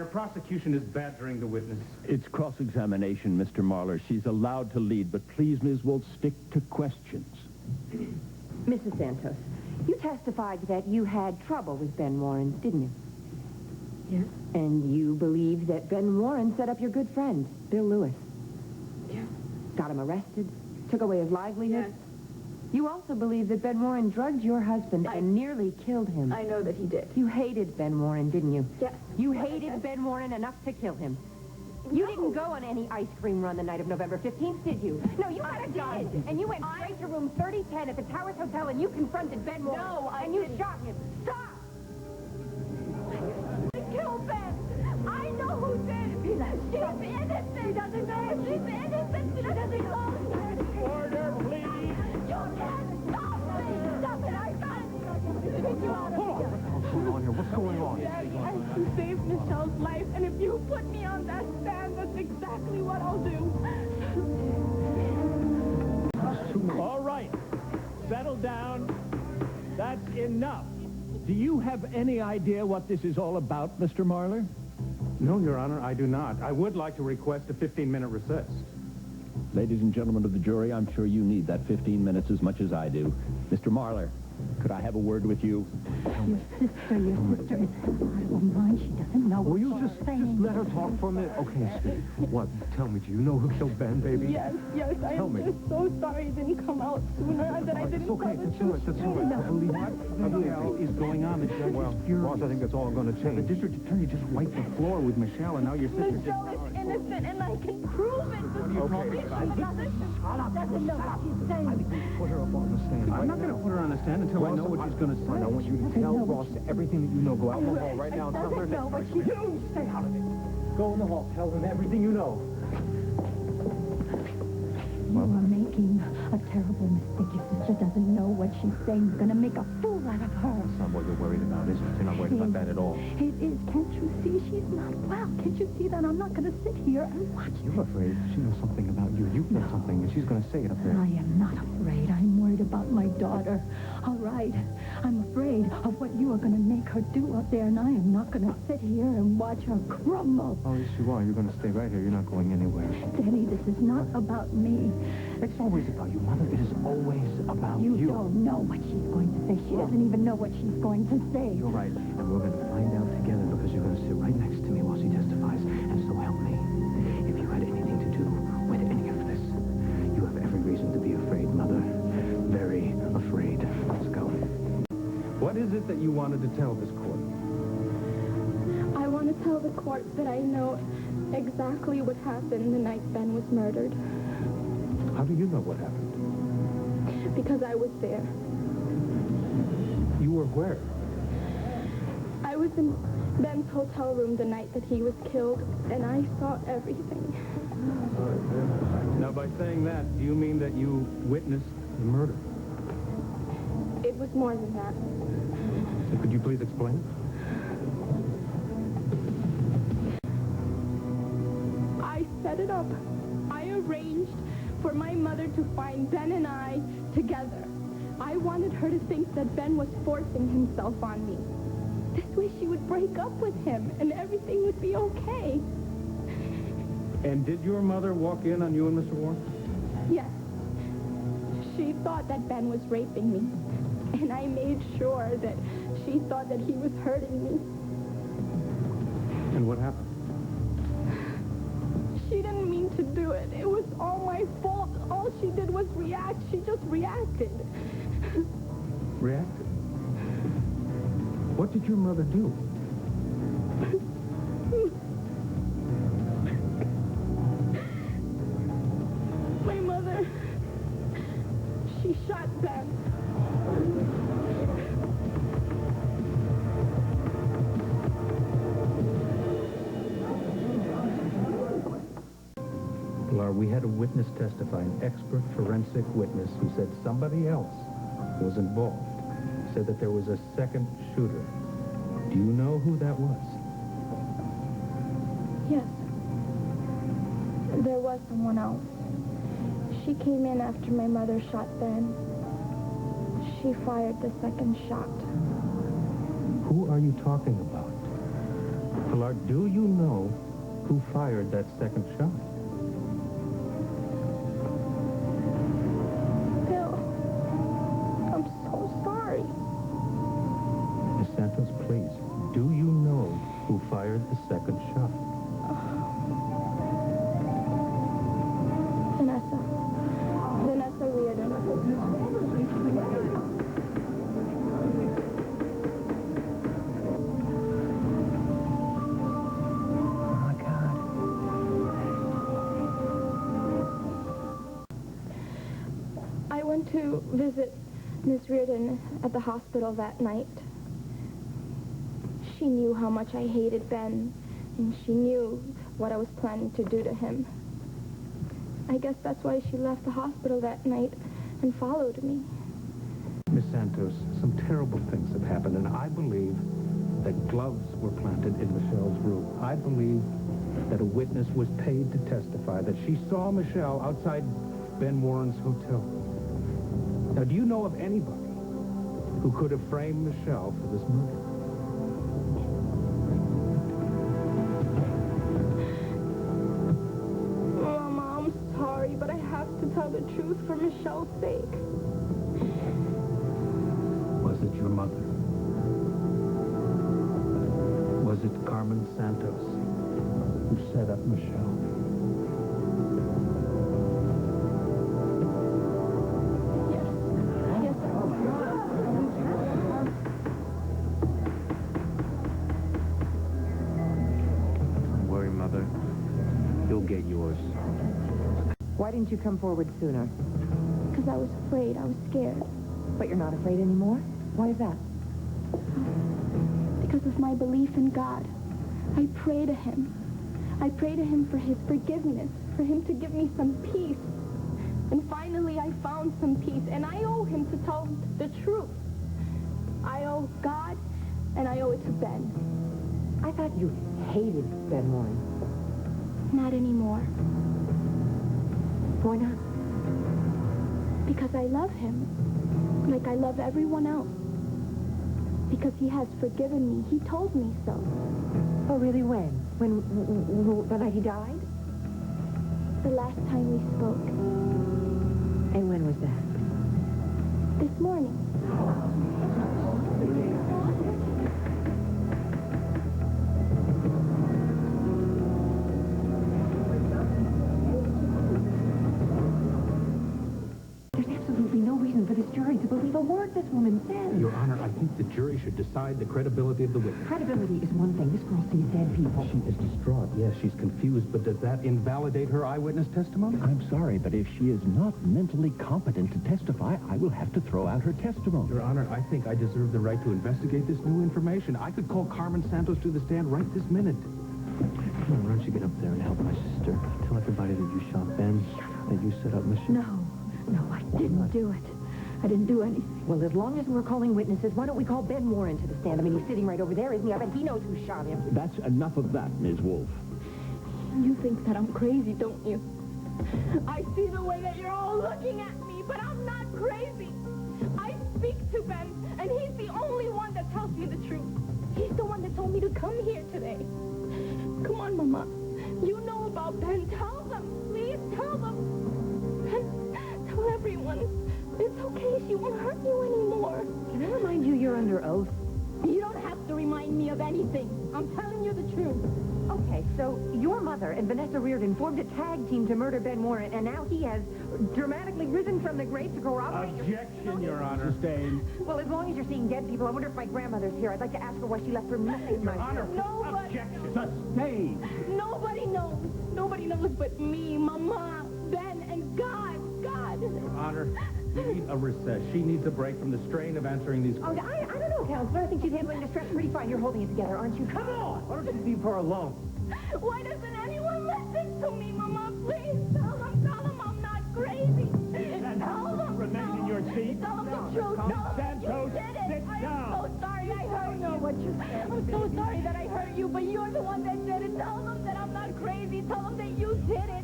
Honor, prosecution is badgering the witness. It's cross-examination, Mr. Marlar. She's allowed to lead, but please, Ms. Wolf, stick to questions. Mrs. Santos, you testified that you had trouble with Ben Warren, didn't you? Yes. And you believe that Ben Warren set up your good friend, Bill Lewis. Yes. Got him arrested, took away his livelihood. Yes. You also believe that Ben Warren drugged your husband and nearly killed him. I know that he did. You hated Ben Warren, didn't you? Yes. You hated Ben Warren enough to kill him. You didn't go on any ice cream run the night of November 15th, did you? No, you had a gun, and you went straight to room 3010 at the Towers Hotel, and you confronted Ben Warren. No, and you shot him. Stop! Kill Ben! I know who did! She's innocent! She doesn't know! She's innocent! She doesn't know! Order, please! You can't stop me! Stop it! I can't! Get you out of here! What's going on here? What's going on? Daddy, I can save Michelle's life, and if you put me on that stand, that's exactly what I'll do. All right. Settle down. That's enough. Do you have any idea what this is all about, Mr. Marlar? No, Your Honor, I do not. I would like to request a 15-minute recess. Ladies and gentlemen of the jury, I'm sure you need that 15 minutes as much as I do. Mr. Marlar, could I have a word with you? Your sister is out of her mind. She doesn't know what Will you she's saying. just let her talk for a minute? Okay, Steve. What? Tell me, do you know who killed Ben, baby? Yes, I Tell am me. just so sorry it didn't come out sooner, and that I didn't It's okay. tell the That's all right. truth. That's all right. What the hell is going on? The judge is furious. Ross, I think that's all going to change. The district attorney just wiped the floor with Michelle, and now your sister Michelle is innocent, and I can prove it. Okay, Shut up. Doesn't know what she's saying. put her up on the stand. I'm not going to put her on the stand until I know what she's going to say. I want you to tell Ross everything that you know. Go out in the hall right now and tell her know what that... You stay out of it. Go in the hall. Tell him everything you know. You are making a terrible mistake. Your sister doesn't know what she's saying. You're going to make a fool out of her. That's not what you're worried about, is it? You're not worried about that at all. It is. Can't you see she's not well? Can't you see that? I'm not going to sit here and watch you. You're afraid she knows something about you. You know something, and she's going to say it up there. I am not afraid. I'm worried about my daughter. All right. I'm afraid of what you are going to make her do up there, and I am not going to sit here and watch her crumble. Oh, yes, you are. You're going to stay right here. You're not going anywhere. Danny, this is not about me. It's always about you, Mother. It is always about you. You don't know what she's going to say. She doesn't even know what she's going to say. You're right. And we're going to find out together because you're going to sit right next to me while she testifies. And so help me. If you had anything to do with any of this, you have every reason to be afraid, Mother. Very afraid. Let's go. What is it that you wanted to tell this court? I want to tell the court that I know exactly what happened the night Ben was murdered. How do you know what happened? Because I was there. You were where? I was in Ben's hotel room the night that he was killed, and I saw everything. Now, by saying that, do you mean that you witnessed the murder? It was more than that. So could you please explain? I set it up. I arranged for my mother to find Ben and I together. I wanted her to think that Ben was forcing himself on me. This way she would break up with him and everything would be okay. And did your mother walk in on you and Mr. Warren? Yes. She thought that Ben was raping me. And I made sure that she thought that he was hurting me. And what happened? She didn't mean to do it. It was all my fault. All she did was react. She just reacted. Reacted? What did your mother do? My mother, she shot Ben. Pilar, we had a witness testify, an expert forensic witness who said somebody else was involved. Said that there was a second shooter. Do you know who that was? Yes. There was someone else. She came in after my mother shot Ben. She fired the second shot. Who are you talking about? Pilar, do you know who fired that second shot? Bill, I'm so sorry. Miss Santos, please, do you know who fired the second shot? Vanessa Reardon. Oh, my God. I went to visit Miss Reardon at the hospital that night. She knew how much I hated Ben, and she knew what I was planning to do to him. I guess that's why she left the hospital that night and followed me. Miss Santos, some terrible things have happened, and I believe that gloves were planted in Michelle's room. I believe that a witness was paid to testify that she saw Michelle outside Ben Warren's hotel. Now, do you know of anybody who could have framed Michelle for this murder? But I have to tell the truth for Michelle's sake. Was it your mother? Was it Carmen Santos who set up Michelle? Yes. Yes, Don't worry, Mother. You'll get yours. Why didn't you come forward sooner? because I was afraid. I was scared. But you're not afraid anymore? Why is that? Because of my belief in God. I pray to him. I pray to him for his forgiveness, for him to give me some peace. And finally, I found some peace, and I owe him to tell the truth. I owe God, and I owe it to Ben. I thought you hated Ben Warren. Not anymore. Why not? Because I love him, like I love everyone else. Because he has forgiven me. He told me so. Oh, really? When? The night he died? The last time we spoke. And when was that? This morning. There's absolutely no reason for this jury to believe a word this woman says. Your Honor, I think the jury should decide the credibility of the witness. Credibility is one thing. This girl sees dead people. She is distraught. Yes, she's confused, but does that invalidate her eyewitness testimony? I'm sorry, but if she is not mentally competent to testify, I will have to throw out her testimony. Your Honor, I think I deserve the right to investigate this new information. I could call Carmen Santos to the stand right this minute. Come on, why don't you get up there and help my sister? Tell everybody that you shot Ben, that you set up Michelle. No, I didn't do it. I didn't do anything. Well, as long as we're calling witnesses, why don't we call Ben Warren to the stand? I mean, he's sitting right over there, isn't he? I bet he knows who shot him. That's enough of that, Ms. Wolfe. You think that I'm crazy, don't you? I see the way that you're all looking at me, but I'm not crazy. I speak to Ben, and he's the only one that tells me the truth. He's the one that told me to come here today. Come on, Mama. You know about Ben. Tell them. Please tell them. Tell everyone. It's okay. She won't hurt you anymore. Can I remind you you're under oath? You don't have to remind me of anything. I'm telling you the truth. Okay, so your mother and Vanessa Reardon formed a tag team to murder Ben Warren, and now he has dramatically risen from the grave to corroborate... Objection, Your Honor. Sustained. Well, as long as you're seeing dead people, I wonder if my grandmother's here. I'd like to ask her why she left her message. Your Honor. Nobody... Objection. Sustained. Nobody knows. Nobody knows but me, Mama, Ben, and God. God. Your Honor, we need a recess. She needs a break from the strain of answering these Oh, I don't know, Counselor. I think she's handling the stress pretty fine. You're holding it together, aren't you? Come on! Why don't you leave her alone? Why doesn't anyone listen to me, Mama? Please tell them I'm not crazy. Tell them. Remain in your seat. Tell them the truth. Tell them Santos, you did it. sit I'm down. so sorry I hurt you. What you said. I'm so sorry that I hurt you, but you're the one that did it. Tell them that I'm not crazy. Tell them that you did it.